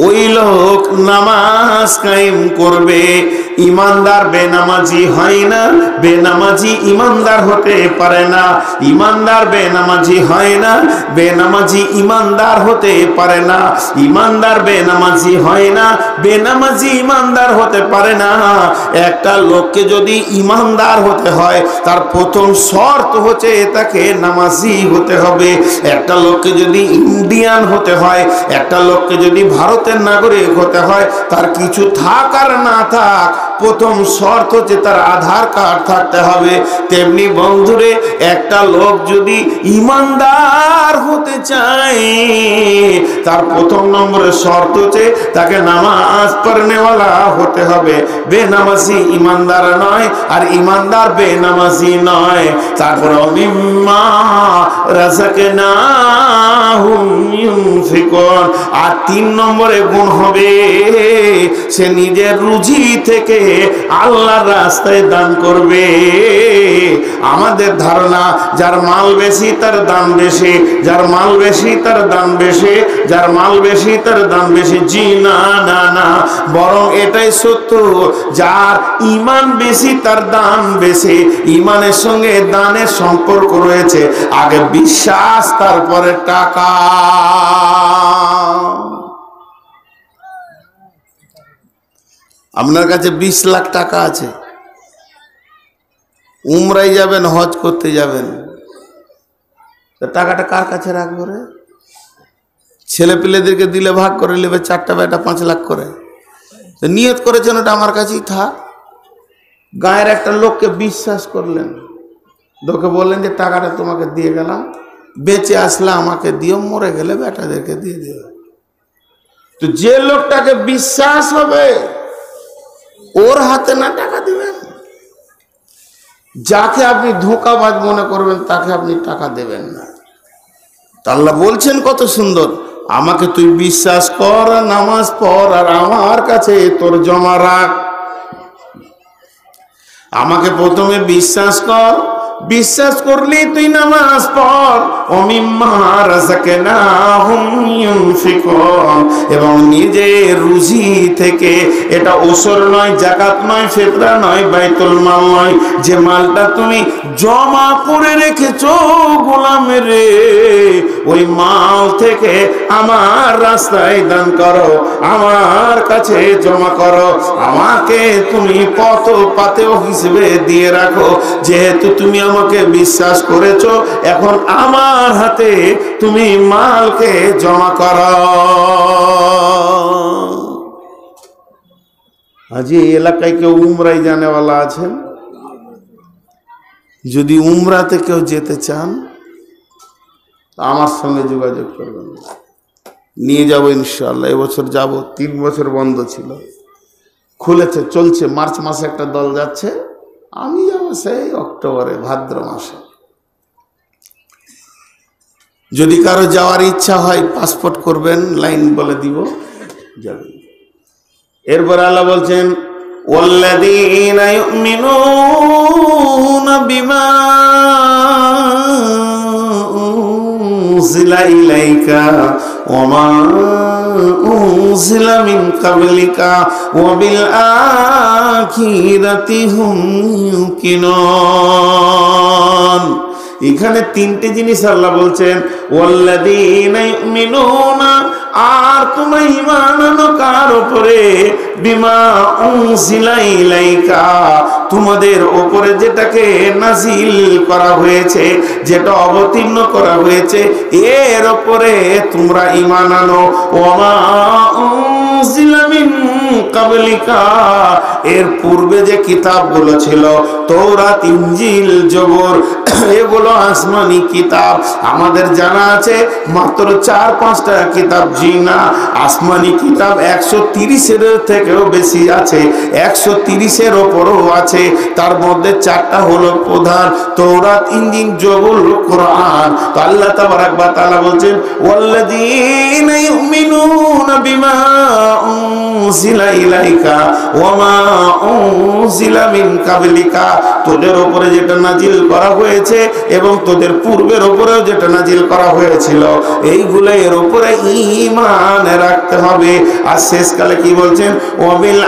ওই লোক নামাজ কায়েম করবে। ইমানদার বেনামাজি হয় না, বেনামাজি ইমানদার হতে পারে না। ইমানদার বেনামাজি হয় না, বেনামাজি ইমানদার হতে পারে না। ইমানদার বেনামাজি হয় না, বেনামাজি ইমানদার হতে পারে না। একটা লোককে যদি ইমানদার হতে হয় তার প্রথম শর্ত হচ্ছে তাকে নামাজি হতে হবে। একটা লোককে যদি ইন্ডিয়ান হতে হয়, একটা লোককে যদি ভারতের নাগরিক হতে হয়, তার কিছু থাক আর না থাক, প্রথম শর্ত হচ্ছে তার আধার কার্ড থাকতে হবে। তেমনি বন্ধুরে, একটা লোক যদি ইমানদার হতে চায় তার প্রথম নম্বরের শর্ত হচ্ছে তাকে নামাজ পড়নেওয়ালা হতে হবে। বেনামাজি ইমানদার নয়, আর ইমানদার বেনামাজি নয়। তারপর মিম্মা রাযাকনাহুম ইউনফিকুন, আর 3 নম্বরে গুণ হবে সে নিজের রুজি থেকে আল্লাহর রাস্তায় দান করবে। আমাদের ধারণা যার মাল বেশি তার দাম বেশি, যার মাল বেশি তার দাম বেশি, যার মাল বেশি তার দাম বেশি। জি না না না, বরং এটাই সত্য, যার ইমান বেশি তার দাম বেশি। ইমানের সঙ্গে দানের সম্পর্ক রয়েছে, আগে বিশ্বাস তারপরে টাকা। আপনার কাছে 20 লাখ টাকা আছে, উমরায় যাবেন, হজ করতে যাবেন, টাকাটা কার কাছে রাখবো রে? ছেলে পিলেদেরকে দিলে ভাগ করে নেবে, 4টা বেটা 5 লাখ করে। নিয়ত করেছেন ওটা আমার কাছেই থাক। গায়ের একটা লোককে বিশ্বাস করলেন, লোকে বললেন যে টাকাটা তোমাকে দিয়ে গেলাম, বেঁচে আসলে আমাকে দিও, মরে গেলে বেটাদেরকে দিয়ে দিও। তো যে লোকটাকে বিশ্বাস হবে ওর হাতে না টাকা দিবেন। যাকে আপনি ধোঁকাবাজ মনে করবেন তাকে আপনি টাকা দেবেন না। আল্লাহ বলছেন কত সুন্দর, আমাকে তুই বিশ্বাস কর, নামাজ পড়, আর আমার কাছে তোর জমা রাখ। আমাকে প্রথমে বিশ্বাস কর, বিশ্বাস করলি তুই নামাজ পড়। ওমিম্মা রাযাকনাহুম ইউনফিকুন, এবং নিজের রুজি থেকে, এটা ওসর নয়, যাকাত নয়, ফিতরা নয়, বাইতুল মাল নয়, যে মালটা তুমি জমা করে রেখেছো গোলামের রে, ওই মাল থেকে আমার রাস্তায় দান করো, আমার কাছে জমা করো। আমাকে তুমি কত পাতেও হিসেবে দিয়ে রাখো, যেহেতু তুমি আমাকে বিশ্বাস করেছো, এখন আমার হাতে তুমি মালকে জমা করো। আজ এই এলাকায় কেউ উমরায় জানেওয়ালা আছেন? যদি উমরাতে কেউ যেতে চান আমার সঙ্গে যোগাযোগ করবেন, নিয়ে যাবো ইনশাআল্লাহ। এবছর যাব, 3 বছর বন্ধ ছিল, খুলেছে, চলছে। মার্চ মাসে একটা দল যাচ্ছে, আমি যাব সেই অক্টোবরে, ভাদ্র মাসে। যদি কারো যাওয়ার ইচ্ছা হয় পাসপোর্ট করবেন, লাইন বলে দিব, যাবেন। এরপর আল্লাহ বলছেন, ওয়াল্লাযীনা ইউমিনুনা বিমা উনজিলা ইলাইকা ওয়া মা উনজিলা মিন ক্বাবলিকা ওয়া বিল আখিরাতি হুম ইউকিনুন। এখানে 3টে জিনিস আল্লাহ বলছেন, ওয়াল্লাযীনা ইউমিনুনা, আর তোমরা ঈমান আনো কার উপরে? বিমা উনজিলা ইলাইকা, তোমাদের উপরে যেটাকে নাজিল করা হয়েছে, যেটা অবতীর্ণ করা হয়েছে, এর উপরে তোমরা ঈমান আনো। ওয়া মা উনজিলা মিন ক্বাবলিকা, এর পূর্বে যে কিতাবগুলো ছিল, তাওরাত, ইনজিল, জবর, এগুলো আসমানি কিতাব। আমাদের জানা আছে মাত্র 4-5টা কিতাব। জি না, আসমানি কিতাব 130-এর থেকেও বেশি আছে, 130-এর ওপরও আছে। তার মধ্যে 4টা হলো প্রধান, তাওরাত, ইনজিল, জবর, কোরআন। তো আল্লাহ তাবারাক ওয়া তাআলা বলছেন, ওয়াল্লাযীনা ইউমিনুনা বিমা উনজিলা ইলাইকা ওয়া মা উনজিলা মিন ক্বাবলিকা, তোদের উপরে যেটা নাজিল করা হয়েছে এবং তোদের পূর্বের উপরেও যেটা নাজিল করা হয়েছিল, এইগুলো এর উপরে ঈমান রাখতে হবে। আর শেষকালে কি বলছেন, ওয়াবিল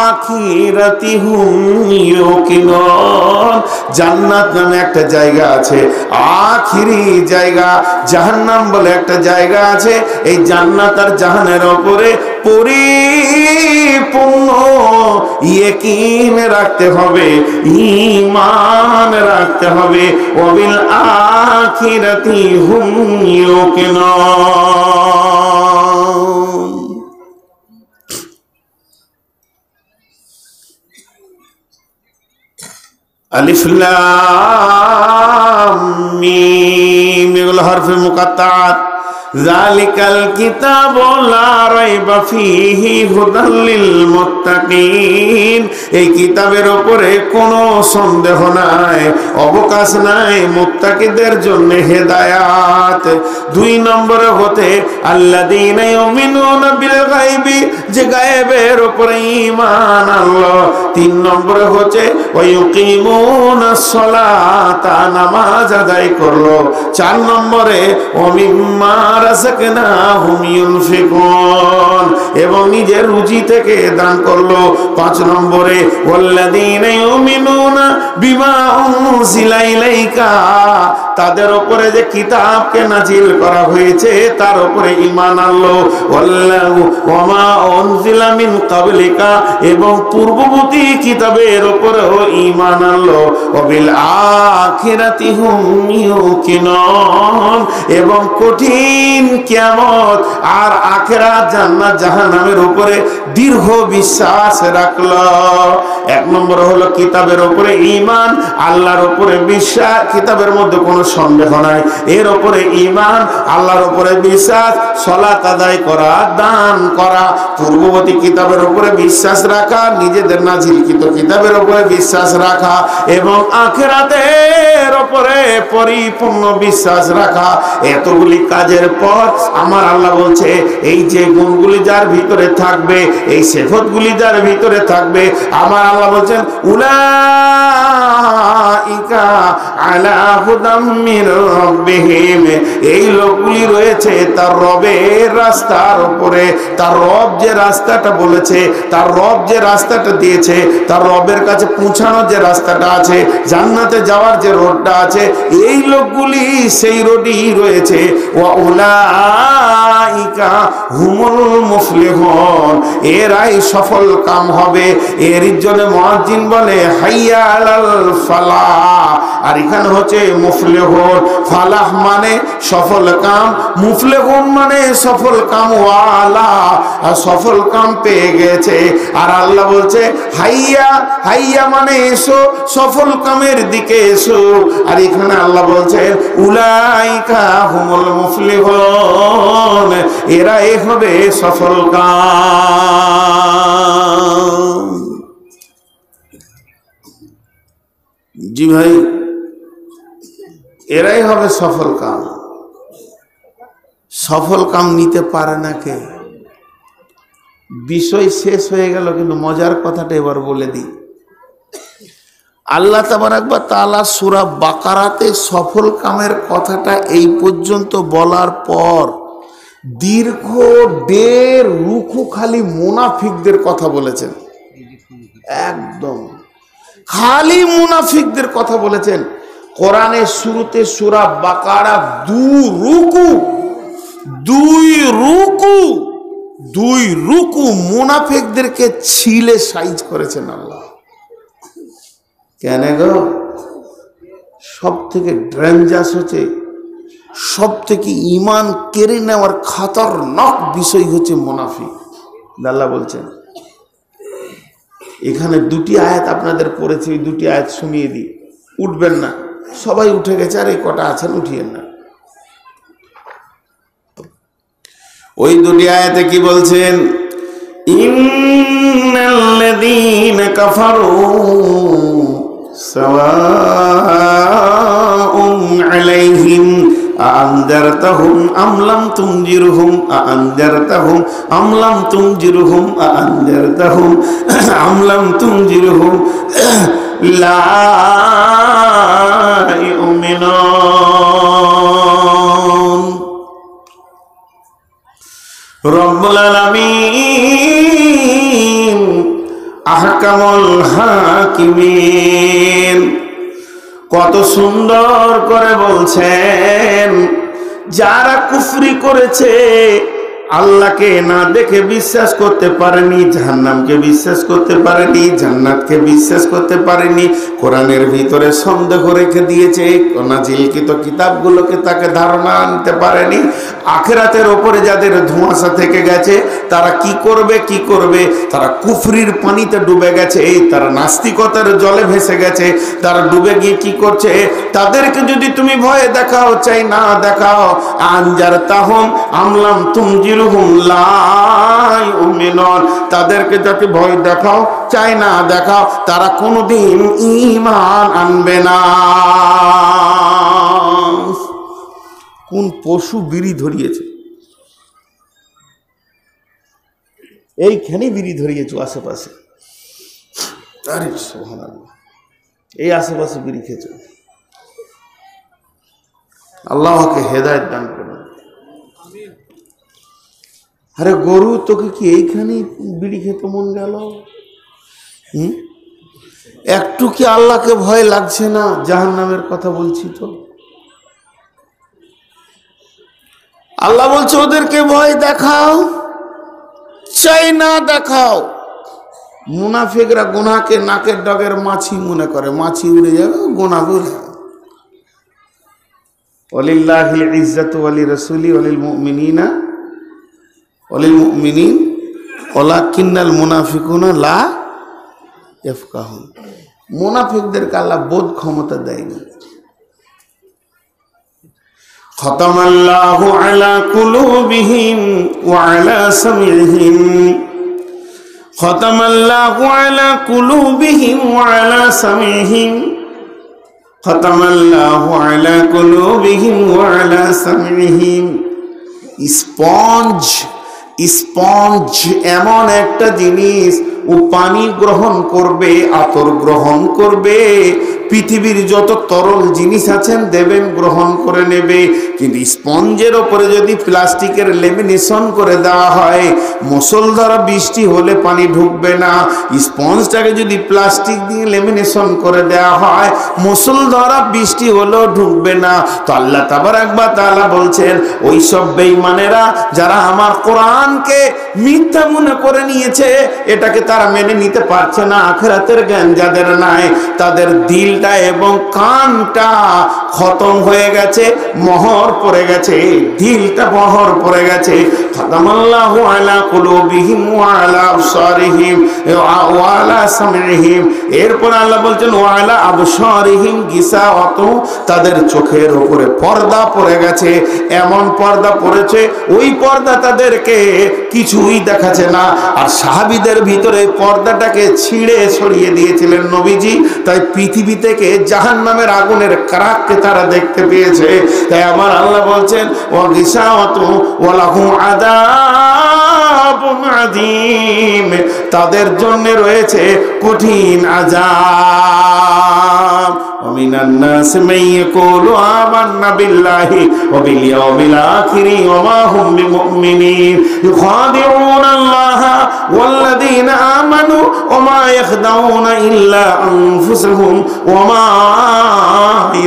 আখিরাতি হুম ইউকিনুন। জান্নাত নামে একটা জায়গা আছে, আখিরি জায়গা, জাহান্নাম বলে একটা জায়গা আছে। এই জান্নাত আর জাহানের উপরে পরিপূর্ণ ইয়াকিন রাখতে হবে, ঈমান রাখতে হবে। ওয়াবিল আখিরাতি হুম ইউকিনুন। আলিফ লাম মিম এগুলো হরফে মুকাত্তাআত। যালিকাল কিতাবু লা রাইবা ফীহি হুদাল লিল মুত্তাকিন। এই কিতাবের উপরে কোনো সন্দেহ নাই, অবকাশ নাই, মুত্তাকিদের জন্য হেদায়াত। 2 নম্বরে হতে আল্লাযীনা ইউমিনুনা বিল গায়বি, যে গায়েবের উপরে ঈমান আনলো। 3 নম্বরে হচ্ছে ওয়া ইউকিমুনাস সালাতা, নামাজ আদায় করলো। 4 নম্বরে ওয়া মিম্মা রাযাকনাহুম ইউনফিকুন, এবং নিজের রুজি থেকে দান করলো। 5 নম্বরে ওয়াল্লাযীনা ইউমিনুনা বিমা উনজিলা ইলাইকা, তাদের উপরে যে কিতাবকে নাজিল করা হয়েছে তার উপরে ঈমান আনলো। ওয়াল্লাহু ওয়া মা উনজিলা মিন ক্বাবলিকা, এবং পূর্ববর্তী কিতাবের উপরেও ঈমান আনলো। ওয়াবিল আখিরাতি হুম ইউকিনুন, এবং কঠিন কিয়ামত আর আখিরাত, জান্নাত জাহান্নামের উপরে দৃঢ় বিশ্বাস রাখলো। 1 নম্বর হলো কিতাবের উপরে ঈমান, আল্লাহর উপরে বিশ্বাস, কিতাবের মধ্যে কোনো সন্দেহ নাই, এর উপরে ঈমান, আল্লাহর উপরে বিশ্বাস, সালাত আদায় করা, দান করা, পূর্ববর্তী কিতাবের উপরে বিশ্বাস রাখা, নিজেদের নাজিলকৃত কিতাবের উপরে বিশ্বাস রাখা, এবং আখিরাতের উপরে পরিপূর্ণ বিশ্বাস রাখা। এতগুলি কাজের পর আমার আল্লাহ বলছে, এই যে গুণগুলি যার ভিতরে থাকবে, এই সিফাতগুলি যার ভিতরে থাকবে, আমার আল্লাহ বলছেন উলাইকা আলা হুদাম মির রাব্বিহিম, এই লোকগুলি রয়েছে তার রবের রাস্তার উপরে। তার রব যে রাস্তাটা বলেছে, তার রব যে রাস্তাটা দিয়েছে, তার রবের কাছে পৌঁছানোর যে রাস্তাটা আছে, জান্নাতে যাওয়ার যে রোডটা আছে, এই লোকগুলি সেই রোডই রয়েছে। ওয়া উলাইকা হুমুল মুফলিহুন, এরাই সফল কাম হবে। এর জন্য মুয়াজ্জিন বলে হাইয়া আলাল ফালাহ। আর এখানে হচ্ছে মুফলিহুন, ফালাহ মানে সফল কাম, মুফলিহুন মানে সফল কাম ওয়ালা, আর সফল কাম পেয়ে গেছে। আর আল্লাহ বলছে হাইয়া, হাইয়া মানে এসো, সফল কামের দিকে এসো। আর এখানে আল্লাহ বলছে উলাইকা হুমুল মুফলিহুন, এরাই হবে সফল কাম। জি ভাই, এরাই হবে সফল কাম। সফল কাম নিতে পারে না কে? বিষয় শেষ হয়ে গেল, কিন্তু মজার কথাটা এবার বলে দিই। আল্লাহ তাবারাক ওয়া তাআলা সূরা বাকারাতে সফল কামের কথাটা এই পর্যন্ত বলার পর দীর্ঘ 1.5 রুকু খালি মুনাফিকদের কথা বলেছেন। একদম খালি মুনাফিকদের কথা বলেছেন। কোরআনের শুরুতে সূরা বাকারা 2 রুকু মুনাফিকদেরকে ছিলে সাইজ করেছেন আল্লাহ। কেন গো? সব থেকে ডেঞ্জারাস হচ্ছে, সব থেকে ঈমান কেড়ে নেওয়ার খতরনাক বিষয় হচ্ছে মুনাফিক। আল্লাহ বলছেন, এখানে 2টি আয়াত আপনাদের পড়েছি, ওই 2টি আয়াত শুনিয়ে দিই, উঠবেন না, সবাই উঠে গেছে, আর এই কটা আছেন উঠিয়েন না। ওই 2টি আয়াতে কি বলছেন? ইন্নাল্লাযীনা কাফারু সাওয়াউন আলাইহিম আআনজারতাহুম আম লাম তুনজিরহুম আআনজারতাহুম আম লাম তুনজিরহুম আআনজারতাহুম আম লাম তুনজিরহুম লা ইউমিনুন। রব্বুল আলামিন আহকামুল হাকিমিন কত সুন্দর করে বলছেন, যারা কুফরি করেছে, আল্লাহকে না দেখে বিশ্বাস করতে পারেনি, জাহান্নামকে বিশ্বাস করতে পারেনি, জান্নাতকে বিশ্বাস করতে পারেনি, কোরআনের ভিতরে সন্দেহ রেখে দিয়েছে, নাজিলকৃত কিতাবগুলোকে তাকে ধারণা আনতে পারেনি, আখিরাতের ওপরে যাদের ধোঁয়াশা থেকে গেছে, তারা কি করবে, তারা কুফরির পানিতে ডুবে গেছে, তারা নাস্তিকতার জলে ভেসে গেছে, তারা ডুবে গিয়ে কি করছে, তাদেরকে যদি তুমি ভয় দেখাও, চাই না দেখাও, আনজার তাহম আমলাম তুমজির তাদেরকে যাতে ভয় দেখাও, চাই না দেখাও, তারা কোনোদিন ঈমান আনবে না। কোন পশু বিড়ি ধরিয়েছে? এইখানে বিড়ি ধরিয়েছ আশেপাশে, আরে সুবহানাল্লাহ, এই আশেপাশে বিড়ি খেয়েছ। আল্লাহকে হেদায়েত দান করুন। আরে গরু, তোকে কি এইখানে বিড়ি খেতে মন গেল? একটু কি আল্লাহকে ভয় লাগছে না? জাহান্নামের কথা বলছি তো। আল্লাহ বলছে ওদেরকে ভয় দেখাও, চাই না দেখাও। মুনাফিকরা গুনাহকে নাকের ডগের মাছি মনে করে, মাছি উড়ে যাবে, গুনাহ উড়ে যাবে। ওয়ালিল্লাহিল ইজ্জাতু ওয়ালি রাসূলি ওয়ালিল মুমিনিনা ওয়ালিল মুমিনিন ওয়ালাকিন্নাল মুনাফিকুনা লা ইয়াফকাহুন। মুনাফিকদেরকে আল্লাহ বোধ ক্ষমতা দেয়নি। খতামাল্লাহু আলা কুলুবিহিম ওয়া আলা সামিইহিম, খতামাল্লাহু আলা কুলুবিহিম ওয়া আলা সামিইহিম, খতামাল্লাহু আলা কুলুবিহিম ওয়া আলা সামিইহিম। স্পঞ্জ এমন একটা জিনিস, ও পানি গ্রহণ করবে, আতর গ্রহণ করবে, পৃথিবীর যত তরল জিনিস আছেন দেবেন, গ্রহণ করে নেবে। কিন্তু স্পঞ্জের ওপরে যদি প্লাস্টিকের লেমিনেশন করে দেওয়া হয়, মুষলধারা বৃষ্টি হলে পানি ঢুকবে না। স্পঞ্জটাকে যদি প্লাস্টিক দিয়ে লেমিনেশন করে দেওয়া হয়, মুষলধারা বৃষ্টি হলেও ঢুকবে না। তো আল্লাহ তাবারাক ওয়া তাআলা বলছেন, ওই সব বেঈমানেরা যারা আমার কোরআনকে মিথ্যা মনে করে নিয়েছে, এটাকে তারা মেনে নিতে পারছে না, আখিরাতের জ্ঞান যাদের নাই, তাদের দিলটা এবং কানটা খতম হয়ে গেছে, মোহর পড়ে গেছে, দিলটা মোহর পড়ে গেছে। খাতামাল্লাহু আলা কুলুবিহিম ওয়া আলা আবসারিহিম ওয়া আলা সামিইহিম। এরপর আল্লাহ বলছেন ওয়া আলা আবসারিহিম গিসাওয়াতু, তাদের চোখের উপরে পর্দা পড়ে গেছে, এমন পর্দা পড়েছে, ওই পর্দা তাদেরকে কিছুই দেখাচ্ছে না। আর সাহাবীদের ভিতরে পর্দাটাকে ছিঁড়ে সরিয়ে দিয়েছিলেন নবীজি, তাই পৃথিবী থেকে জাহান্নামের আগুনের কারাককে তারা দেখতে পেয়েছে। তাই আমার আল্লাহ বলছেন ওয়া গিসাওয়াতু ওয়া লাহুম আযাবুন আযীম, তাদের জন্য রয়েছে কঠিন আযাব। ومن الناس من يقول آمنا بالله وباليوم الآخر وما هم بمؤمنين يخادعون الله والذين آمنوا وما يخدعون إلا أنفسهم وما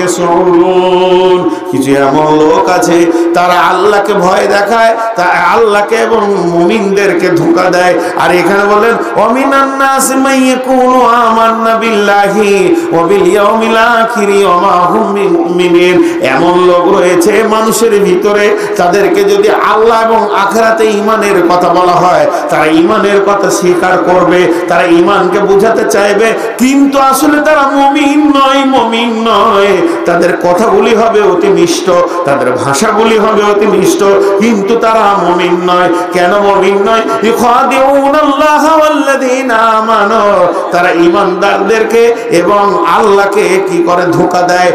يشعرون। কিছু এমন লোক আছে তারা আল্লাহকে ভয় দেখায়, তারা আল্লাহকে এবং মুমিনদেরকে ধোঁকা দেয়। আর এখানে বলেন ওমিনান নাস মান ইয়াকুলু আমান্না বিল্লাহি ওয়া বিল ইয়াউমিল আখিরি ওয়া মা হুম বিমুমিনিন। এমন লোক রয়েছে মানুষের ভিতরে, তাদেরকে যদি আল্লাহ এবং আখিরাতে ঈমানের কথা বলা হয়, তারা ঈমানের কথা স্বীকার করবে, তারা ঈমানকে বোঝাতে চাইবে, কিন্তু আসলে তারা মুমিন নয়। তাদের কথাগুলি হবে অতি মিষ্ট, তাদের ভাষাগুলি হবে অতি মিষ্ট, কিন্তু তারা মুমিন নয়। কেন মুমিন নয়? ইখাদিউনাল্লাহা ওয়াল্লাযীনা আমানু, তারা ঈমানদারদেরকে এবং আল্লাহকে কি করে ধোঁকা দেয়।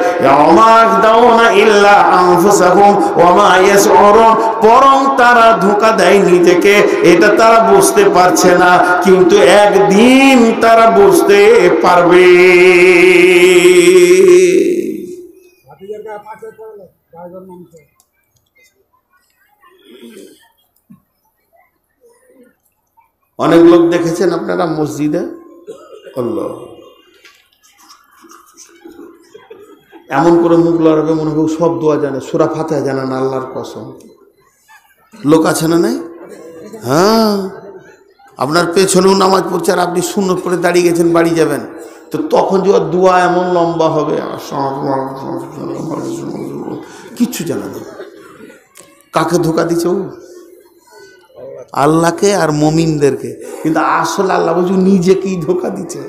ওমা ইয়াখদাউনা ইল্লা আনফুসাহুম ওমা ইয়াশউরুন, বরং তারা ধোঁকা দেয় নিজেকে, এটা তারা বুঝতে পারছে না, কিন্তু একদিন তারা বুঝতে পারবে। অনেক লোক দেখেছেন আপনারা মসজিদে, আল্লাহ এমন করে মুখ লড়াবে মনে হবে সব দোয়া জানে, সূরা ফাতিহা জানে না, আল্লাহর কসম। লোক আছে না নাই? হ্যাঁ, আপনার পেছনেও নামাজ পড়ছে আর আপনি সুন্নত পড়ে দাঁড়িয়ে গেছেন, বাড়ি যাবেন, তো তখন যে ওর দোয়া এমন লম্বা হবে, কিচ্ছু জানে না। কাকে ধোকা দিচ্ছে ও? আল্লাহকে আর মুমিনদেরকে। কিন্তু আসলে আল্লাহ বুঝু নিজেকেই ধোকা দিচ্ছে।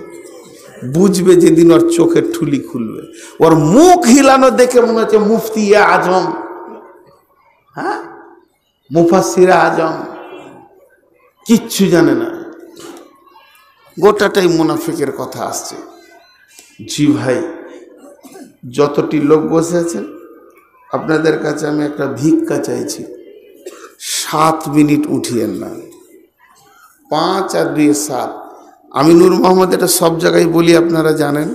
বুঝবে যেদিন ওর চোখের ঠুলি খুলবে। ওর মুখ হিলানো দেখে মনে হচ্ছে মুফতি আজম, হ্যাঁ, মুফাসসির আজম, কিচ্ছু জানে না। গোটাটাই মুনাফিকের কথা আসছে। জি ভাই, যতটি লোক বসে আছেন আপনাদের কাছে আমি একটা ভিক্ষা চাইছি, 7 মিনিট উঠিয়েন না, 5 আর 2 7। আমি নূর মোহাম্মদ এটা সব জায়গায় বলি, আপনারা জানেন।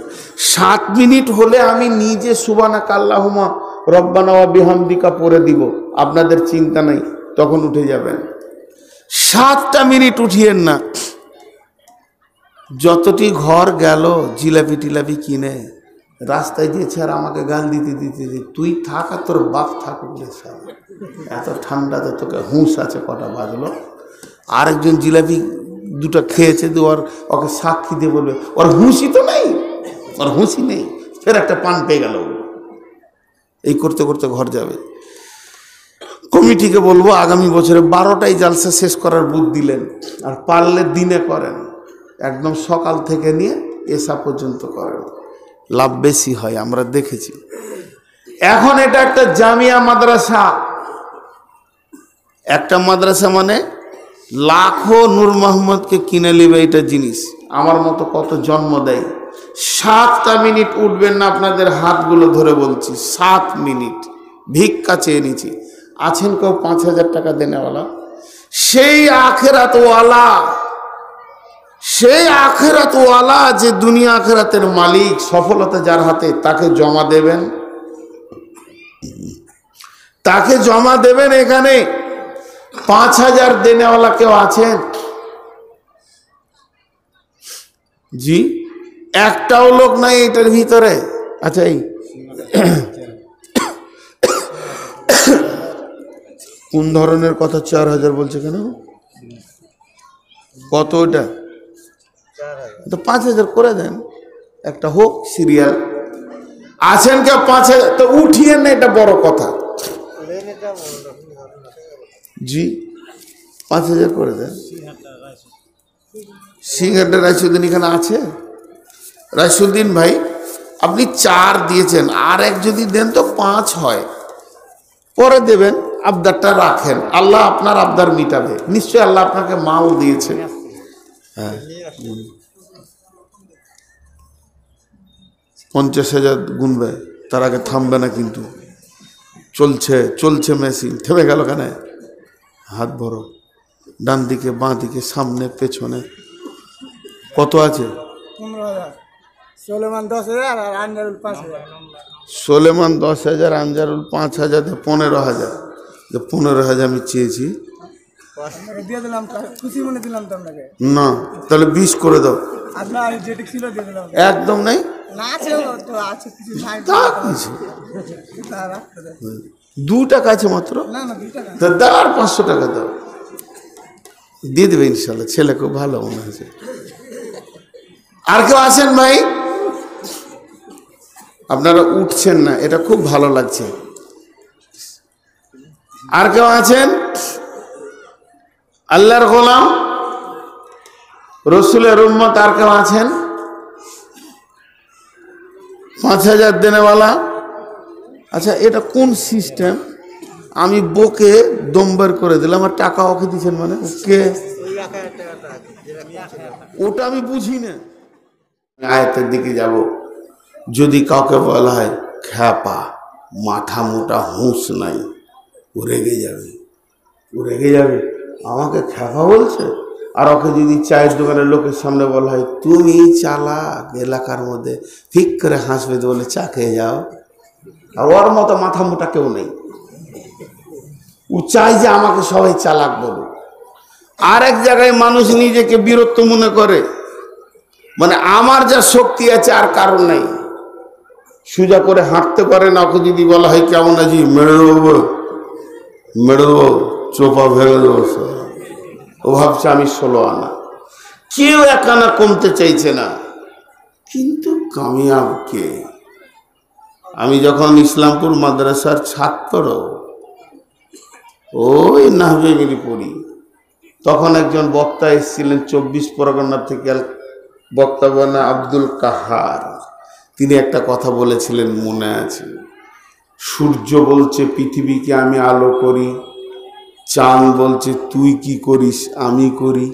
7 মিনিট হলে আমি নিজে সুবহানাকা আল্লাহুম্মা রব্বানা ওয়া বিহামদিকা পড়ে দিব, আপনাদের চিন্তা নাই, তখন উঠে যাবেন। 7টা মিনিট উঠিয়েন না। যতটি ঘর গেল জিলাপি টিলাপি কিনে রাস্তায় দিয়েছে আর আমাকে গাল দিতে দিতে তুই থাক আর তোর বাপ থাক, এত ঠান্ডাতে তোকে হুঁশ আছে, কটা বাজলো। আরেকজন জিলাপি 2টা খেয়েছে, ওকে সাক্ষী দিয়ে বলবে ওর হুঁশি তো নেই, ওর হুঁশি নেই, ফের একটা পান পেয়ে গেল। এই করতে করতে ঘর যাবে। কমিটিকে বলবো আগামী বছরে 12টায় জালসা শেষ করার বুদ্ধি দিলেন, আর পারলে দিনে করেন, একদম সকাল থেকে নিয়ে এসা পর্যন্ত করেন, লাভ বেশি হয়, আমরা দেখেছি। এখন এটা একটা জামিয়া মাদ্রাসা, একটা মাদ্রাসা মানে লাখো নূর মোহাম্মদকে কিনে নেবে এটা জিনিস। আমার মতো কত জন্ম দেয়। 7টা মিনিট উঠবেন না, আপনাদের হাতগুলো ধরে বলছি, 7 মিনিট ভিক্ষা চেয়ে নিচ্ছি। আছেন কেউ 5000 টাকা দেনেওয়ালা? সেই আখেরাতওয়ালা, সেই আখেরাতওয়ালা যে দুনিয়া আখেরাতের মালিক, সফলতা যার হাতে, তাকে জমা দেবেন, তাকে জমা দেবেন। এখানে 5000 দেনেওয়ালা কেউ আছেন? জি, একটাও লোক নাই এটার ভিতরে। আচ্ছা, এই কোন ধরনের কথা 4000 বলছে কেন? কত ওটা? তো 5000 করে দেন, একটা হোক সিরিয়াল। আছেন কেউ 5000? তো উঠিয়ে না, এটা বড় কথা। জি, 5000 করে দেন। সিংহাটা রাইসুদ্দিন এখানে আছে? রাইসুদ্দিন ভাই, আপনি 4 দিয়েছেন, আর এক যদি দেন তো 5 হয়, পরে দেবেন। আবদারটা রাখেন, আল্লাহ আপনার আবদার মিটাবে নিশ্চয়। আল্লাহ আপনাকে মাল দিয়েছে। হ্যাঁ, 50,000 গুনবে, তার আগে থামবে না কিন্তু। চলছে চলছে মেশিন, থেমে গেল কেন? হাত ভরো, ডান দিকে বাঁ দিকে সামনে পেছনে। কত আছে? 15,000। সোলেমান 10,000 আর আনজারুল 5,000। সোলেমান 10,000, আনজারুল 5,000, 15,000। 15,000 আমি চেয়েছি, দিয়ে দিলাম, খুশি মনে দিলাম তো আপনাকে। না তাহলে 20 করে দাও। আপনার যেটা ছিল দিয়ে দিলাম। একদম নাই, না আছে তো, আছে কিছু নাই। 2 টাকা আছে মাত্র। না না 2 টাকা তা দাও, আর 500 টাকা দাও, দিয়ে দেবে ইনশাল্লাহ। ছেলে খুব ভালো মনে হয়েছে। আর কেউ আছেন ভাই? আপনারা উঠছেন না, এটা খুব ভালো লাগছে। আর কেউ আছেন? আল্লাহর গোলাম, রসুলের উম্মত, আর কেউ আছেন? 5000 দেনেওয়ালা। আচ্ছা, এটা কোন সিস্টেম? আমি বকে দমবার করে দিলাম আর টাকা ওকে দিচ্ছেন, মানে ওকে ওটা আমি বুঝি না। আয়াতের দিকে যাব। যদি কাউকে বলা হয় খ্যাপা, মাথা মোটা, হুঁশ নাই, ও রেগে যাবে, ও রেগে যাবে, আমাকে খ্যাপা বলছে। আর ওকে যদি চায়ের দোকানের লোকের সামনে বলা হয় তুমি চালাক, এলাকার মধ্যে ঠিক করে হাসবে, তো বলে চা খেয়ে যাও। আর ওর মতো মাথা মোটা কেউ নেই। ও চাই যে আমাকে সবাই চালাক বলুক। আর এক জায়গায় মানুষ নিজেকে বীরত্ব মনে করে, মানে আমার যা শক্তি আছে আর কারণ নাই। সোজা করে হাঁটতে পারে না, ওকে যদি বলা হয় কেমন আছি, মেরে দেবো, মেরে দেবো, চোপা ভেঙে দেবো। ও ভাবছে আমি 16 আনা। কেউ 1 আনা কমতে চাইছে না, কিন্তু কামিয়াব কে? আমি যখন ইসলামপুর মাদ্রাসার ছাত্র, ওই নাহবেগিরি পড়ি, তখন একজন বক্তা এসেছিলেন 24 পরগনা থেকে, বক্তা বানা আব্দুল কাহার। তিনি একটা কথা বলেছিলেন, মনে আছে। সূর্য বলছে পৃথিবীকে আমি আলো করি, চাঁদ বলছে তুই কি করিস আমি করি,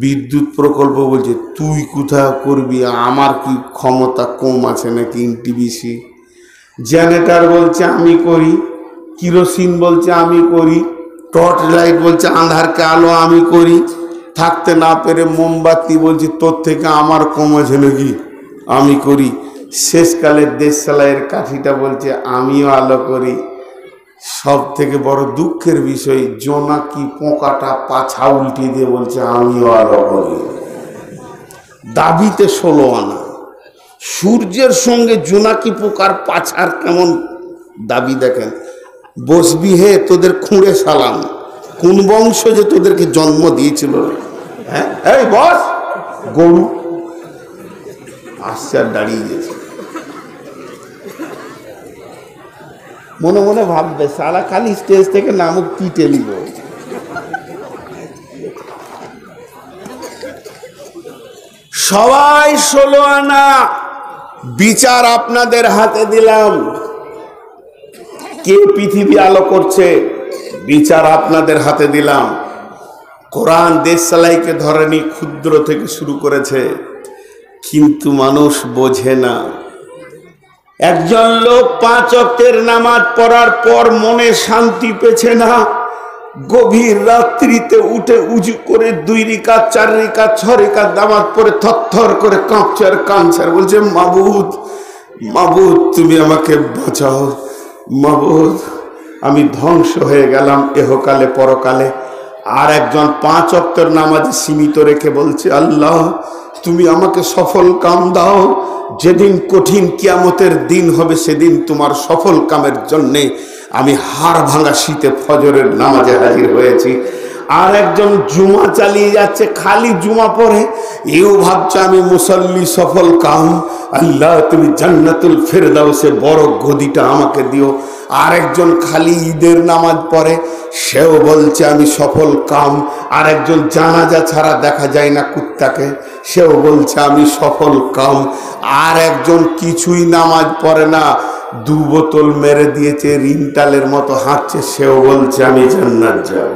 বিদ্যুৎ প্রকল্প বলছে তুই কোথায় করবি, আমার কি ক্ষমতা কম আছে নাকি ইনটিবিসি, জেনারেটর বলছে আমি করি, কিরোসিন বলছে আমি করি, টর্চ লাইট বলছে আন্ধারকে আলো আমি করি, থাকতে না পেরে মোমবাতি বলছে তোর থেকে আমার কম আছে নাকি আমি করি, শেষকালের দেশসালাইয়ের কাঠিটা বলছে আমিও আলো করি। সব থেকে বড় দুঃখের বিষয়, জোনাকি পোকাটা পাছা উল্টিয়ে দিয়ে বলছে আমিও আলো করি। দাবিতে 16 আনা। সূর্যের সঙ্গে জোনাকি পোকার পাছার কেমন দাবি দেখেন। বসবি হে, তোদের খুঁড়ে সালাম, কোন বংশ যে তোদেরকে জন্ম দিয়েছিল। হ্যাঁ, এই বস, গরু আসছে আর দাঁড়িয়ে গেছে। মনে মনে ভাববে সারা খালি স্টেজ থেকে নামক পিটে নিব। সবাই 16 আনা, বিচার আপনাদের হাতে দিলাম। কে পৃথিবী আলো করছে, বিচার আপনাদের হাতে দিলাম। কোরআন দেশসালাইকে ধরেনি, ক্ষুদ্র থেকে শুরু করেছে, কিন্তু মানুষ বোঝে না। একজন লোক 5 ওয়াক্তের নামাজ পড়ার পর মনে শান্তি পেছে না, গভীর রাত্রিতে উঠে উজু করে 2 রিকাত 4 রিকাত 6 রিকাত নামাজ পড়ে থরথর করে কাঁপছে আর কাঁদছে, বলছে মাবুদ মাবুদ তুমি আমাকে বাঁচাও, মাবুদ আমি ধ্বংস হয়ে গেলাম এহকালে পরকালে। আর একজন 5 ওয়াক্তের নামাজে সীমিত রেখে বলছে আল্লাহ তুমি আমাকে সফল কাম দাও, যেদিন কঠিন কিয়ামতের দিন হবে সেদিন তোমার সফল কামের জন্যে আমি হাড় ভাঙা শীতে ফজরের নামাজে হাজির হয়েছি। আর একজন জুমা চালিয়ে যাচ্ছে, খালি জুমা পড়ে, এও ভাবছে আমি মুসল্লি সফল কাম, আল্লাহ তুমি জান্নাতুল ফেরদাউসে বড় গদিটা আমাকে দিও। আর একজন খালি ঈদের নামাজ পড়ে, সেও বলছে আমি সফল কাম। আর একজন জানাজা ছাড়া দেখা যায় না কুত্তাকে, সেও বলছে আমি সফল কাম। আর একজন কিছুই নামাজ পড়ে না, 2 বোতল মেরে দিয়েছে, রিন্টালের মতো হাঁটছে, সেও বলছে আমি জান্নাত যাব।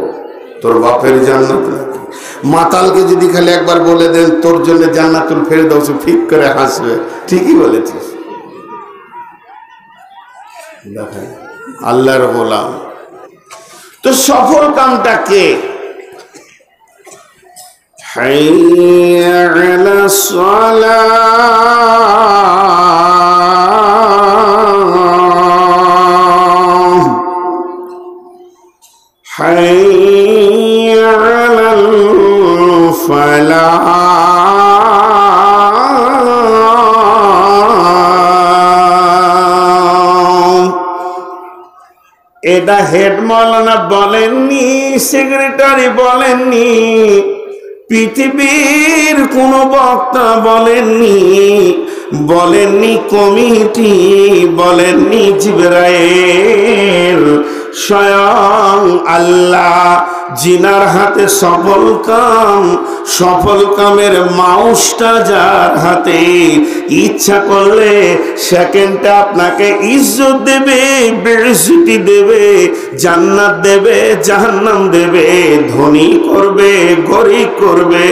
তোর বাপের জান্নাত নাকি? মাতালকে যদি খালি একবার বলে দেন তোর জন্য জান্নাতুল ফেরদাউস, ফিক করে হাসবে। ঠিকই বলেছিস। দেখেন আল্লাহর গোলাম। তো সফল কামটা কে? হাইয়া আলাস সালাহ, হাইয়া আলাল ফালাহ। এটা হেড মাওলানা বলেননি, সেক্রেটারি বলেননি, পৃথিবীর কোন বক্তা বলেননি, বলেননি কমিটি, বলেননি জিবরাইল, স্বয়ং আল্লাহ জিনার হাতে সফল কাম, সফল কামের মাউসটা যার হাতে, ইচ্ছা করলে সেকেন্ডে আপনাকে ইজ্জত দেবে, বেইজ্জতি দেবে, জান্নাত দেবে, জাহান্নাম দেবে, ধনী করবে, গরিব করবে,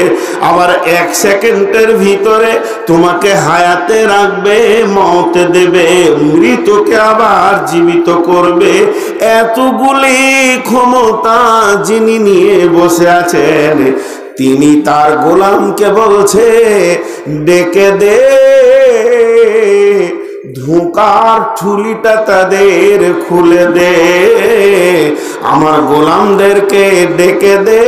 আবার 1 সেকেন্ডের ভিতরে তোমাকে হায়াতে রাখবে, মওতে দেবে, মৃতকে আবার জীবিত করবে। এতগুলি ক্ষমতা যিনি নিয়ে বসে আছেন, তিনি তার গোলামকে বলছে ডেকে দে, ধোঁকার ঠুলিটা তাদের খুলে দে, আমার গোলামদেরকে ডেকে দে,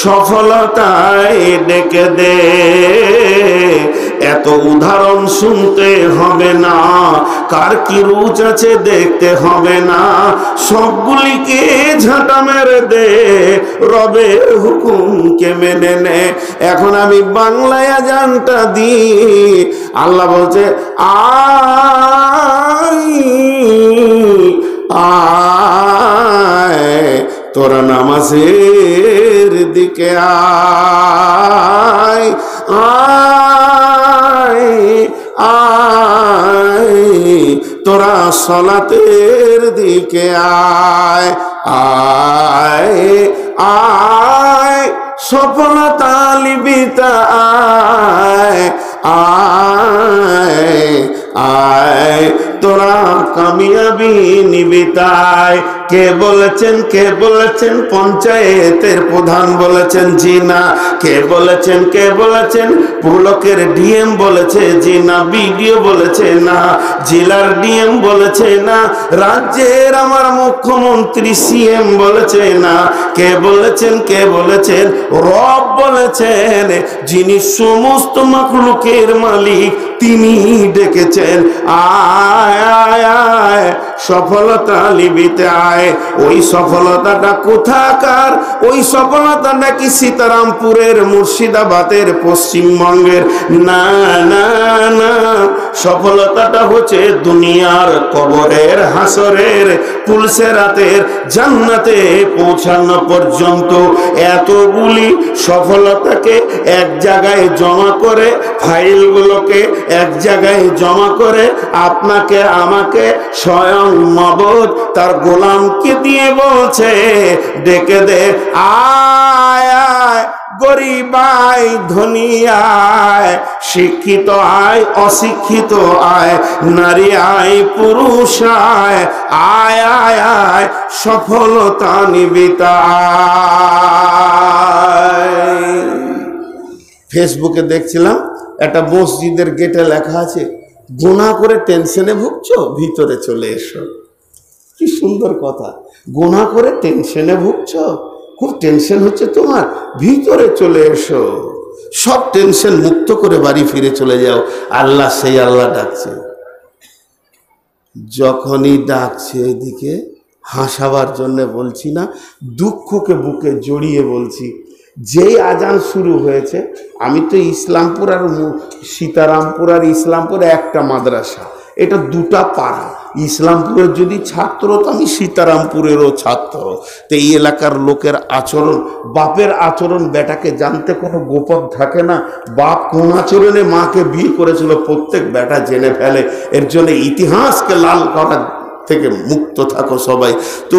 সফলতায় ডেকে দে। এত উদাহরণ শুনতে হবে না, কার কি রুচ আছে দেখতে হবে না, সবগুলিকে ঝাঁটা মেরে দে, রবের হুকুমকে মেনে নে। এখন আমি বাংলায় আজানটা দিই। আল্লাহ বলছে আয় তোরা নামাজের দিকে আয়, আয় আয় তোরা সলাতের দিকে আয়, আয় আয় সফলতা লিবিতা আয়, আয় আয় তোরা কামিয়াবি নিবিতায়। কে বলেছেন, কে বলেছেন? পঞ্চায়েতের প্রধান বলেছেন জি না। কে বলেছেন, কে বলেছেন? ব্লকের ডিএম বলেছে জি না। বিডিও বলেছে না। জেলার ডিএম বলেছে না। রাজ্যের আমার মুখ্যমন্ত্রী সিএম বলেছে না। কে বলেছেন, কে বলেছেন? রব বলেছেন, যিনি সমস্ত মাখলুকের মালিক, তিনি ডেকেছেন আয় আয় আয় সফলতা লিবিতে আয়। ওই সফলতাটা কোথাকার? ওই সফলতাটা কি সীতারামপুরের, মুর্শিদাবাদের, পশ্চিমবঙ্গের? না না না, সফলতাটা হচ্ছে দুনিয়ার, কবরের, হাসরের, পুলসেরাতের, জান্নাতে পৌঁছানো পর্যন্ত। এতগুলি সফলতাকে এক জায়গায় জমা করে, ফাইলগুলোকে এক জায়গায় জমা করে আপনাকে আমাকে স্বয়ং মাবুদ তার গোলামকে দিয়ে বলছে ডেকে দে, আয় আয় গরিব আয়, ধনী আয়, শিক্ষিত আয়, অশিক্ষিত আয়, নারী আয়, পুরুষ আয়, আয় আয় আয় সফলতা নিবিতা আয়। ফেসবুকে দেখছিলাম একটা মসজিদের গেটে লেখা আছে, গুনাহ করে টেনশনে ভুগছো, ভিতরে চলে এসো। কি সুন্দর কথা! গুনাহ করে টেনশনে ভুগছো, খুব টেনশন হচ্ছে তোমার, ভিতরে চলে এসো, সব টেনশন মুক্ত করে বাড়ি ফিরে চলে যাও। আল্লাহ, সেই আল্লাহ ডাকছে। যখনই ডাকছে এদিকে হাসাবার জন্য বলছি না, দুঃখকে বুকে জড়িয়ে বলছি। যেই আজান শুরু হয়েছে, আমি তো ইসলামপুর আর সীতারামপুর আর ইসলামপুর একটা মাদ্রাসা, এটা দুটা পাড়া। ইসলামপুরের যদি ছাত্র, তো আমি সীতারামপুরেরও ছাত্র। তো এই এলাকার লোকের আচরণ, বাপের আচরণ বেটাকে জানতে কোনো গোপন থাকে না। বাপ কোন আচরণে মাকে বিয়ে করেছিল প্রত্যেক বেটা জেনে ফেলে। এর জন্য ইতিহাসকে লাল করার থেকে মুক্ত থাকো সবাই। তো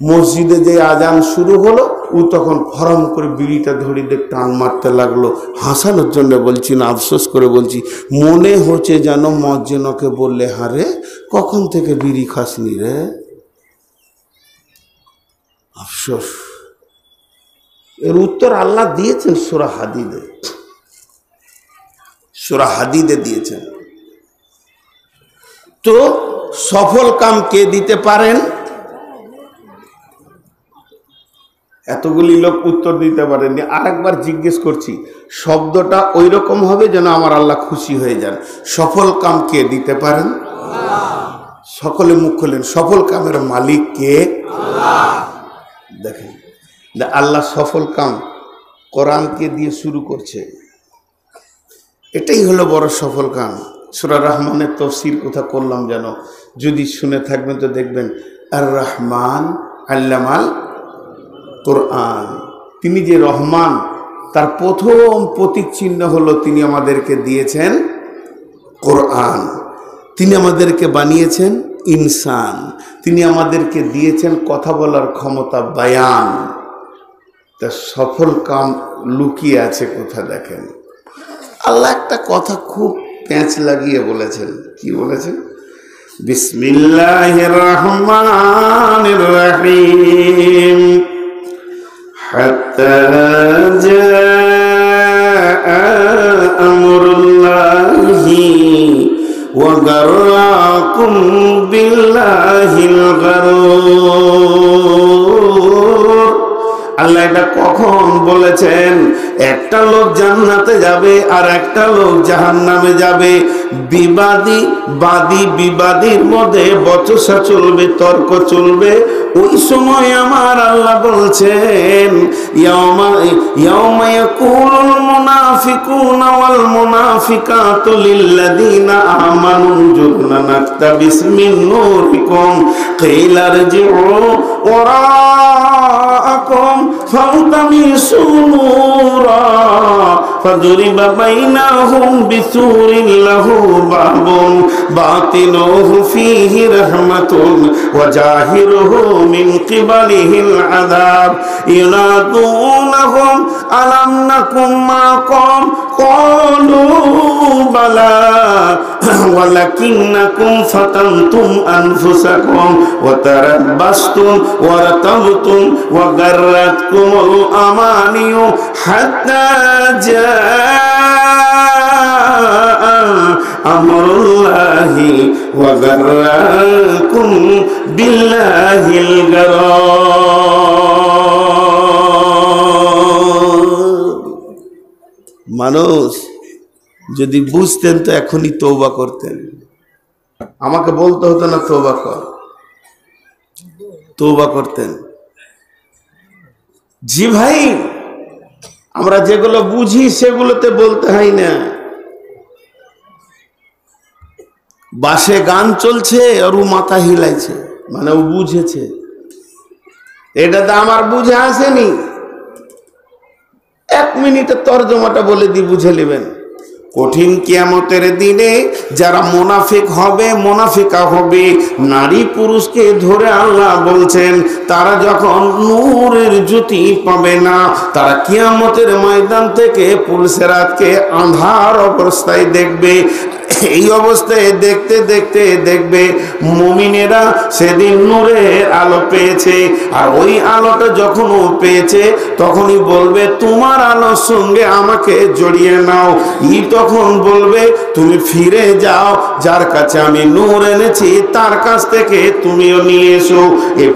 মসজিদে যে আজান শুরু হলো, ও তখন ফরম করে বিড়িটা ধরিয়ে টান মারতে লাগলো। হাসানোর জন্য বলছি না, আফসোস করে বলছি, মনে হচ্ছে যেন মজ্জেনকে বললে, হারে কখন থেকে বিড়ি খাসনি রে? আফসোস। এর উত্তর আল্লাহ দিয়েছেন সূরা হাদিদে, সূরা হাদিদে দিয়েছেন। তো সফল কাম কে দিতে পারেন? এতগুলি লোক উত্তর দিতে পারেননি। আরেকবার জিজ্ঞেস করছি, শব্দটা ওই রকম হবে যেন আমার আল্লাহ খুশি হয়ে যান। সফল কাম কে দিতে পারেন? সকলে মুখ খোলেন। সফল কামের মালিক কে? দেখেন, আল্লাহ সফল কাম কোরআনকে দিয়ে শুরু করছে। এটাই হলো বড় সফল কাম। সূরা রহমানের তাফসীর কথা করলাম যেন, যদি শুনে থাকবেন তো দেখবেন, আর রহমান আল্লামাল কোরআন। তিনি যে রহমান, তার প্রথম প্রতীক চিহ্ন হলো তিনি আমাদেরকে দিয়েছেন কোরআন। তিনি আমাদেরকে বানিয়েছেন ইনসান। তিনি আমাদেরকে দিয়েছেন কথা বলার ক্ষমতা, বায়ান। তা সফল কাম লুকিয়ে আছে কোথা দেখেন। আল্লাহ একটা কথা খুব প্যাঁচ লাগিয়ে বলেছেন। কি বলেছেন? বিসমিল্লাহির রহমানির রহিম, হাত্তা জাআ আমরুল্লাহি ওয়া وغركم بالله الغرور আল্লাহ এটা কখন বলেছেন? একটা লোক জান্নাতে যাবে আর একটা লোক জাহান্নামে যাবে। বিবাদীর মধ্যে বচসা চলবে, তর্ক চলবে। ওই সময় আমার আল্লাহ বলছেন ইয়াউমা ইয়াকুলুল মুনাফিকুনা ওয়াল মুনাফিকাতু লিল্লাযীনা আমানু জুরনা নাকতাবিস মিন নূরিকুম কিলা রজিউ ওয়ারাআকুম ফালতামিসু নূরা فضرب بينهم بسور له باب باطنه فيه رحمة وظاهره من قبله العذاب ينادونهم ألم نكن معكم قالوا بلى ولكنكم فتنتم أنفسكم وتربصتم وارتبتم وغرتكم الأماني حتى جاء أمر الله وغركم بالله الغرور মানুষ যদি বুঝতেন তো এখনই তওবা করতেন। আমাকে বলতে হতো না তওবা কর, তওবা করতেন। জি ভাই, আমরা যেগুলো বুঝি সেগুলোতে বলতে হয় না। বাসে গান চলছে আর ও মাথা হিলাইছে, মানে ও বুঝেছে। এটা তো আমার বুঝে আসেনি। 1 মিনিটে তর্জমাটা বলে দি, বুঝে নেবেন। কঠিন কিয়ামতের দিনে যারা মুনাফিক হবে, মুনাফিকা হবে, নারী পুরুষকে ধরে আল্লাহ বলছেন তারা যখন নূরের জ্যোতি পাবে না, তারা কিয়ামতের ময়দান থেকে পুলসিরাতকে আঁধার অবস্থায় দেখবে। এই অবস্থায় দেখতে দেখতে দেখবে মুমিনেরা সেদিন নূরের আলো পেয়েছে। আর ওই আলোটা যখন ও পেয়েছে তখনই বলবে তোমার আলোর সঙ্গে আমাকে জড়িয়ে নাও। তখন বলবে তুমি ফিরে যাও, যার কাছে আমি নূর এনেছি তার কাছ থেকে তুমিও নিয়ে এসো।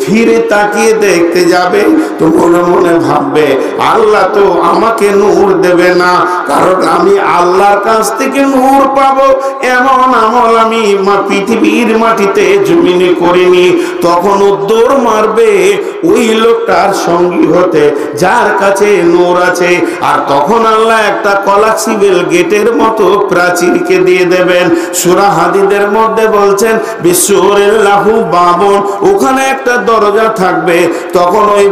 ফিরে তাকিয়ে দেখতে যাবে তো মনে মনে ভাববে আল্লাহ তো আমাকে নূর দেবে না, কারণ আমি আল্লাহর কাছ থেকে নূর পাবো এমন আমল আমি পৃথিবীর মাটিতে জমিনে করিনি। তখন ও দৌড় মারবে ওই লোকটার সঙ্গী হতে যার কাছে নূর আছে। আর তখন আল্লাহ একটা কলাক্সিবেল গেটের মতো প্রাচীরকে দিয়ে দেবেন। সূরা হাদীদের মধ্যে বলছেন বিশ্বরেল্লাহু বাবন, ওখানে একটা দরজা থাকবে। তখন ওই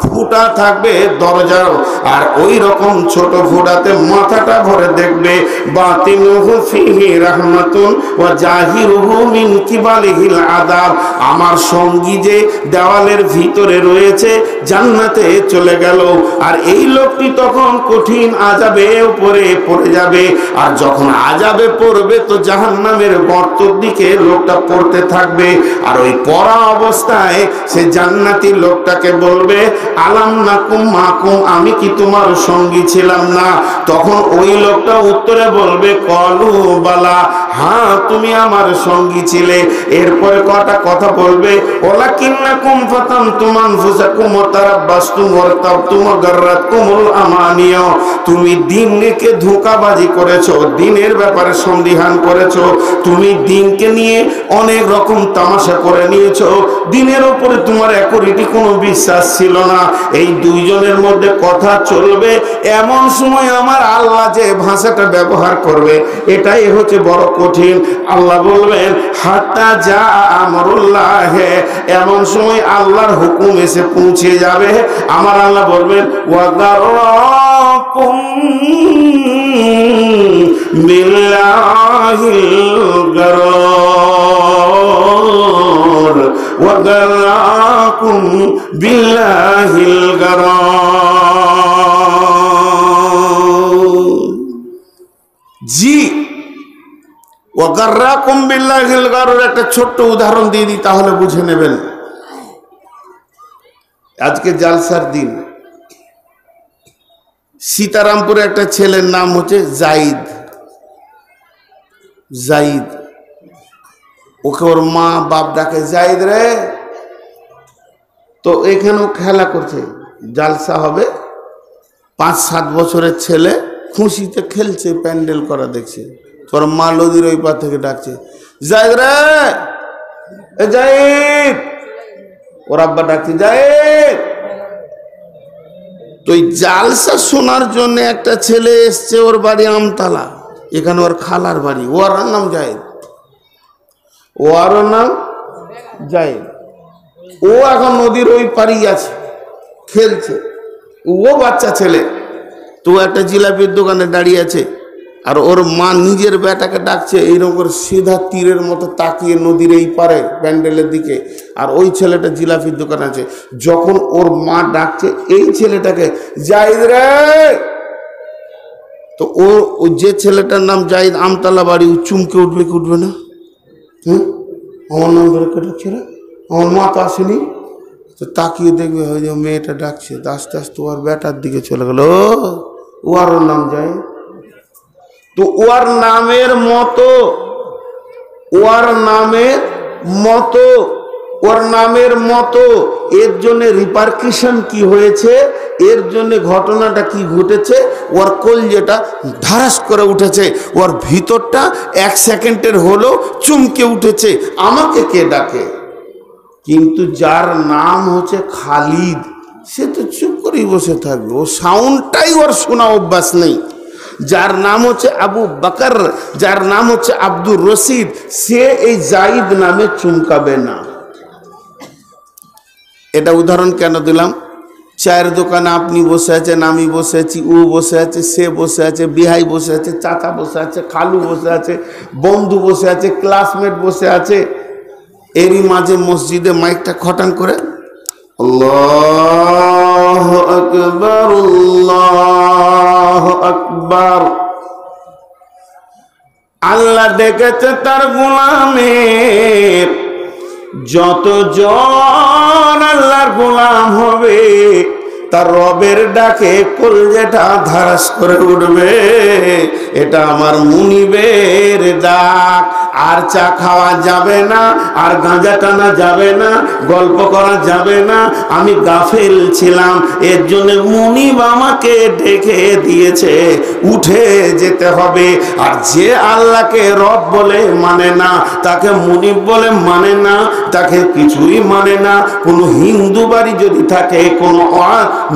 ফুটা থাকবে দরজাও, আর ওই রকম ছোট ফুটাতে মাথাটা ভরে দেখবে বাতিনুহু ফিহি রাহমাতুন ওয়া জাহিরুহু মিন কিবালিহিল আযাব। আমার সঙ্গী যে দেওয়ালের ভিতরে রয়েছে জান্নাতে চলে গেল। আর এই লোকটি তখন কঠিন আযাবে উপরে পড়ে যাবে। আর যখন আযাবে পড়বে তো জাহান্নামের গর্তের দিকে লোকটা পড়তে থাকবে। আর ওই পড়া অবস্থায় সে জান্নাতি লোকটাকে বলবে আলাম নাকুম মাকুম, আমি কি তোমার সঙ্গী ছিলাম না? তখন ওই লোকটা উত্তরে বলবে কলু বালা, হ্যাঁ তুমি আমার সঙ্গী ছিলে। এরপরে কটা কথা বলবে ওয়ালাকিন্নাকুম ফাতানতুম আনফুসাকুম ওয়া তারাব্বাসতুম ওয়ারতাবতুম ওয়া গাররাতকুমুল আমানিয়া, তুমি দিনকে ধোঁকাবাজি করেছো, দিনের ব্যাপারে সন্দিহান করেছো, তুমি দিনকে নিয়ে অনেক রকম তামাশা করে নিয়েছো, দিনের উপরে তোমার একুরিটি কোনো বিশ্বাস ছিল না। এই দুইজনের মধ্যে কথা চলবে, এমন সময় আমার আল্লাহ যে ভাষাটা ব্যবহার করবে এটাই হচ্ছে বড় কঠিন। আল্লাহ বলবেন হাত্তা যা আমরুল্লাহ, এমন সময় আল্লাহর হুকুম এসে পৌঁছে যাবে। আমার আল্লাহ বলবেন ওয়াগারাকুম বিল্লাহিল গারার, ওয়াগারাকুম বিল্লাহিল গারার। জি, ওয়াগাররাকুম বিল্লাহিল গারুর একটা ছোট্ট উদাহরণ দিয়ে দিই, তাহলে বুঝে নেবেন। আজকে জালসার দিন। সীতারামপুরে একটা ছেলের নাম হচ্ছে জাইদ। ওকে ওর মা বাপ ডাকে, জাহিদ রে। তো এখানেও খেলা করছে, জালসা হবে, 5-7 বছরের ছেলে খুশিতে খেলছে, প্যান্ডেল করা দেখছে। তোর মা নদীর ওই পার থেকে ডাকছে, জাহিদ রে, এ জাহিদ। ওর আব্বা ডাকছে, জাহিদ। তো এই জালসা শোনার জন্য একটা ছেলে এসছে, ওর বাড়ি আমতলা, এখানে ওর খালার বাড়ি। ওর নাম জাহিদ, ওর নাম জাহিদ। ও এখন নদীর ওই পাড়ি আছে, খেলছে। ও বাচ্চা ছেলে, তো একটা জিলাপির দোকানে দাঁড়িয়ে আছে, আর ওর মা নিজের বেটাকে ডাকছে এইরকম করে সিধা তীরের মতো তাকিয়ে নদীর এই পারে প্যান্ডেলের দিকে, আর ওই ছেলেটা জিলাপির দোকান আছে। যখন ওর মা ডাকছে এই ছেলেটাকে, জাহিদ রে, তো ও যে ছেলেটার নাম জাহিদ, আমতলা বাড়ি, ও চুমকে উঠবে কি উঠবে না? আমার নাম ধরে কে ডাকছে রে, আমার মা তো আসেনি। তো তাকিয়ে দেখবে ওই যে মেয়েটা ডাকছে, আস্তে আস্তে ওর বেটার দিকে চলে গেল। ওর নাম জাহিদ। তো ওর নামের মতো, ওর নামের মতো, ওর নামের মতো এর জন্য রিপারকিশন কি হয়েছে, এর জন্য ঘটনাটা কি ঘটেছে, ওর কলজেটা ধারাস করে উঠেছে, ওর ভিতরটা 1 সেকেন্ডের হলো চমকে উঠেছে, আমাকে কে ডাকে। কিন্তু যার নাম হচ্ছে খালিদ, সে তো চুপ করেই বসে থাকবে, ও সাউন্ডটাই ওর শোনা অভ্যাস নেই। যার নাম হচ্ছে আবু বকর, যার নাম হচ্ছে আব্দুর রশিদ, সে এই জাহিদ নামে চুমকাবে না। এটা উদাহরণ কেন দিলাম? চায়ের দোকানে আপনি বসে আছেন, আমি বসে আছি, ও বসে আছে, সে বসে আছে, বিহাই বসে আছে, চাচা বসে আছে, খালু বসে আছে, বন্ধু বসে আছে, ক্লাসমেট বসে আছে। এরই মাঝে মসজিদে মাইকটা খটাং করে আল্লাহু আকবার, আল্লাহু আকবার। আল্লাহ ডেকেছে তার গোলামের, যতজন আল্লাহর গোলাম হবে তার রবের ডাকে কলজেটা ধারাস করে উঠবে। এটা আমার মুনিবের ডাক। আর চা খাওয়া যাবে না, আর গাঁজা টানা যাবে না, গল্প করা যাবে না। আমি গাফেল ছিলাম, এর জন্য মুনিব আমাকে ডেকে দিয়েছে, উঠে যেতে হবে। আর যে আল্লাহকে রব বলে মানে না, তাকে মুনিব বলে মানে না, তাকে কিছুই মানে না। কোনো হিন্দু বাড়ি যদি থাকে, কোনো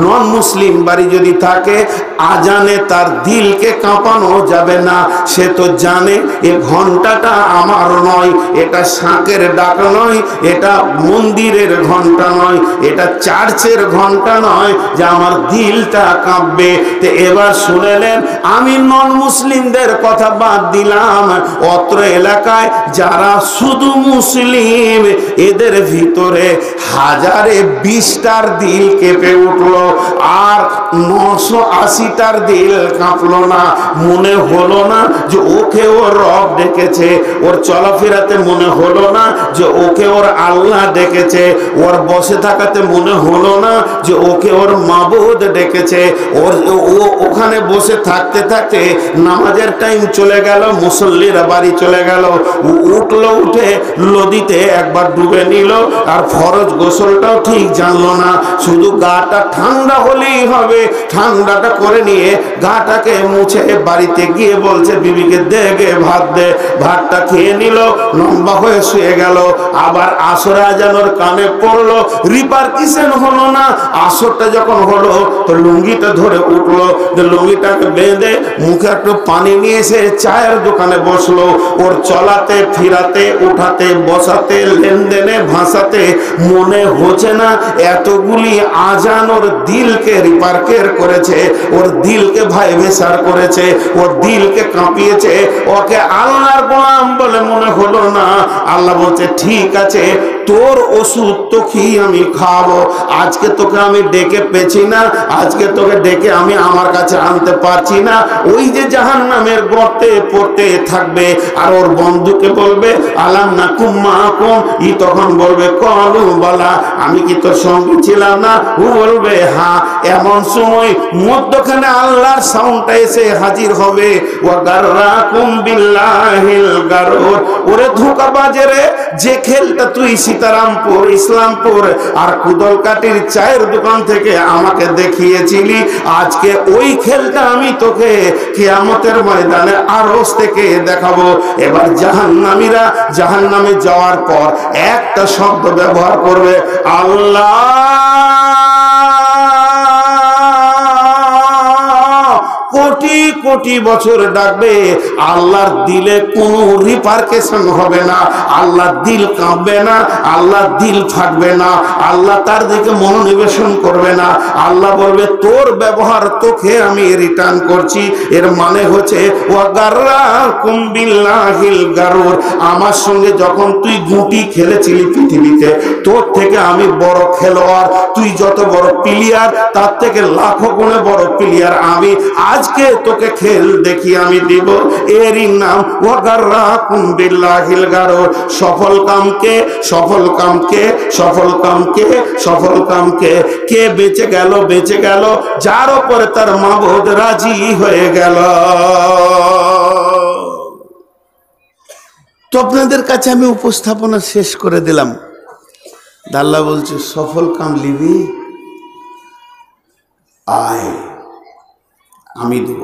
নন মুসলিম বাড়ি যদি থাকে, আজানে তার দিলকে কাঁপানো যাবে না। সে তো জানে এ ঘন্টাটা আমার নয়, এটা শাঁখের ডাক নয়, এটা মন্দিরের ঘন্টা নয়, এটা চার্চের ঘন্টা নয় যে আমার দিলটা কাঁপবে। তো এবার শুনেলেন, আমি নন মুসলিমদের কথা বাদ দিলাম, অত্র এলাকায় যারা শুধু মুসলিম, এদের ভিতরে 1020টার দিল কেঁপে উঠলো, আর 980টার দিল কাঁপলো না। মনে হলো না যে ওকে ওর রব ডেকেছে, ওর চলাফেরাতে মনে হলো না যে ওকে ওর আল্লাহ ডেকেছে, ওর বসে থাকাতে মনে হলো না যে ওকে ওর মাবুদ ডেকেছে। ও ওখানে বসে থাকতে থাকতে নামাজের টাইম চলে গেল, মুসল্লিরা বাড়ি চলে গেল। উঠলো, উঠে নদীতে একবার ডুবে নিল, আর ফরজ গোসলটাও ঠিক জানলো না। শুধু গাটা ঠান্ডা হলেই হবে, ঠান্ডাটা করে নিয়ে গাটাকে মুছে বাড়িতে গিয়ে বলছে বিবিকে, দে গে ভাত দে। ভাতটা খেয়ে নিল, লম্বা হয়ে শুয়ে গেল। আবার আসর আজানোর কানে পড়লো, রিপারকিশন হলো না। আসরটা যখন হলো তো লুঙ্গিটা ধরে উঠলো, লুঙ্গিটাকে বেঁধে মুখে একটু পানি নিয়ে এসে চায়ের দোকানে বসলো। ওর চলাতে ফিরাতে, উঠাতে বসাতে, লেনদেনে ভাসাতে মনে হচ্ছে না এতগুলি আজান ওর দিলকে রিপারকের করেছে, ওর দিলকে ভাইব্রেশন করেছে, ওর দিলকে কাঁপিয়েছে। ওকে আল্লাহর গোলাম বলে মনে হলো না। আল্লাহ বলছে, ঠিক আছে, তোর ওষুধ তো কি আমি খাবো। আজকে তোকে আমি ডেকে পেছি না, আজকে তোকে ডেকে আমি আমার কাছে আনতে পারছি না। ওই যে জাহান্নামের গর্তে পড়তে থাকবে, আর ওর বন্ধুকে বলবে আলাম না কুম্মা কুম, ই তখন বলবে কলু বলা, আমি কি তোর সঙ্গে ছিলাম না? ও বলবে হ্যাঁ। এমন সময় মধ্যখানে আল্লাহর সাউন্ডটা এসে হাজির হবে, ওয়া গাররাকুম বিল্লাহিল গারুর। ওরে ধোঁকাবাজে রে, যে খেলটা তুই সীতারামপুর, ইসলামপুর আর কুদলকাটির চায়ের দোকান থেকে আমাকে দেখিয়েছিলি, আজকে ওই খেলটা আমি তোকে কিয়ামতের ময়দানে আরশ থেকে দেখাবো। এবার জাহান্নামীরা জাহান্নামে যাওয়ার পর একটা শব্দ ব্যবহার করবে, আল্লাহ। কোটি কোটি বছর ডাকবে, আল্লাহর দিলে কোনো রিপারকেশন হবে না, আল্লাহর দিল কাঁপবে না, আল্লাহর দিল ফাটবে না, আল্লাহ তার দিকে মনোনিবেশন করবে না। আল্লাহ বলবে তোর ব্যবহার তোকে আমি রিটার্ন করছি। এর মানে হচ্ছে ওয়া গাররাকুম বিল্লাহিল গারুর, আমার সঙ্গে যখন তুই গুটি খেলেছিলি পৃথিবীতে, তোর থেকে আমি বড় খেলোয়াড়, তুই যত বড় প্লেয়ার তার থেকে লাখো গুণে বড় প্লেয়ার আমি। আজকে তোকে খেল দেখি আমি দিব, এরই নাম ওয়া গাররাকুম বিল্লাহিল গারুর। সফল কামকে সফল কামকে সফল কামকে সফল কামকে কে বেঁচে গেল? বেঁচে গেল যার উপরে তার মাবুদ রাজি হয়ে গেল। তো আপনাদের কাছে আমি উপস্থাপনা শেষ করে দিলাম। আল্লাহ বলছে সফল কাম লিবি, আয় আমি দেব।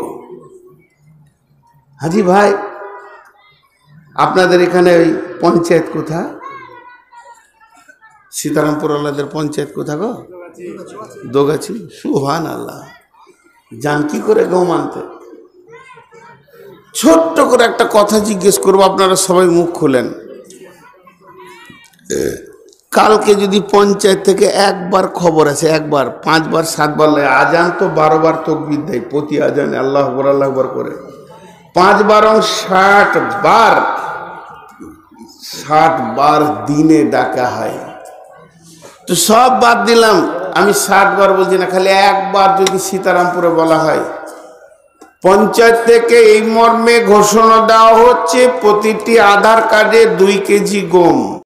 হাজি ভাই, আপনাদের এখানে ওই পঞ্চায়েত কোথা? সীতারামপুর আল্লাদের পঞ্চায়েত কোথা গো? দোগাছি। সুবহান আল্লাহ। যান কি করে গো মানতে? ছোট্ট করে একটা কথা জিজ্ঞেস করবো, আপনারা সবাই মুখ খোলেন। কালকে যদি পঞ্চায়েত থেকে একবার খবর আছে, একবার 5 বার 7 বার, আজান তো 12 বার তাকবীর দেয় প্রতি আজানে, আল্লাহু আকবার আল্লাহু আকবার করে 5 বার 60 বার, 60 বার দিনে ডাকা হয়। তো সব বাদ দিলাম, আমি 60 বার বলছি না, খালি একবার যদি সীতারামপুরে বলা হয়, পঞ্চায়েত থেকে এই মর্মে ঘোষণা দেওয়া হচ্ছে প্রতিটি আধার কার্ডে 2 কেজি গম।